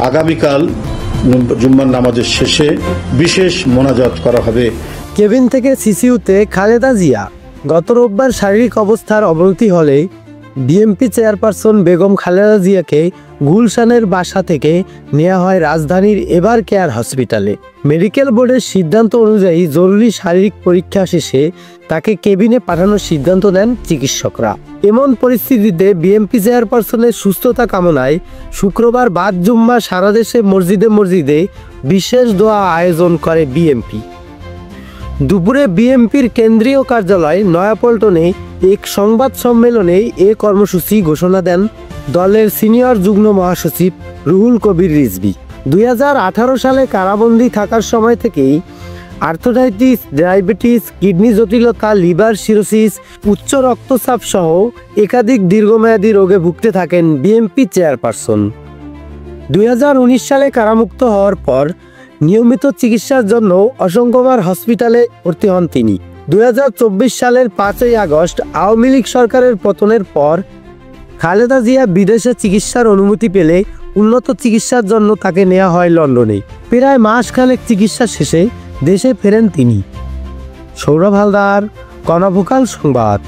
আগামীকাল জুম্মার নামাজের শেষে বিশেষ মোনাজাত করা হবে। কেবিন থেকে সিসিউতে খালেদা জিয়া। গত রোববার শারীরিক অবস্থার অবনতি হলে বিএনপি চেয়ারপারসন বেগম খালেদা জিয়াকে গুলশানের বাসা থেকে নেওয়া হয় রাজধানীর এভার কেয়ার হসপিটালে। মেডিকেল বোর্ডের সিদ্ধান্ত অনুযায়ী জরুরি শারীরিক পরীক্ষা শেষে তাকে কেবিনে পাঠানোর সিদ্ধান্ত নেন চিকিৎসকরা। এমন পরিস্থিতিতে বিএনপি চেয়ারপারসনের সুস্থতা কামনায় শুক্রবার বাদ জুম্মা সারা দেশে মসজিদে মসজিদে বিশেষ দোয়া আয়োজন করে বিএনপি। দুপুরে বিএনপির কেন্দ্রীয় কার্যালয় নয়াপল্টনে এক সংবাদ সম্মেলনে এ কর্মসূচি ঘোষণা দেন দলের সিনিয়র যুগ্ম মহাসচিব রুহুল কবির রিজভী। 2018 সালে কারাবন্দী থাকার সময় থেকেই আর্থ্রাইটিস, ডায়াবেটিস, কিডনি জটিলতা, লিভার সিরোসিস, উচ্চ রক্তচাপ সহ একাধিক দীর্ঘমেয়াদী রোগে ভুগতে থাকেন বিএনপি চেয়ারপারসন। 2019 সালে কারামুক্ত হওয়ার পর নিয়মিত চিকিৎসার জন্য অসংখ্যবার হসপিটালে ভর্তি হন তিনি। 2024 সালের 5ই আগস্ট আওয়ামী লীগ সরকারের পতনের পর খালেদা জিয়া বিদেশে চিকিৎসার অনুমতি পেলে উন্নত চিকিৎসার জন্য তাকে নেওয়া হয় লন্ডনে। প্রায় মাস খানেক চিকিৎসা শেষে দেশে ফেরেন তিনি। সৌরভ হালদার, কর্ণভোকাল সংবাদ।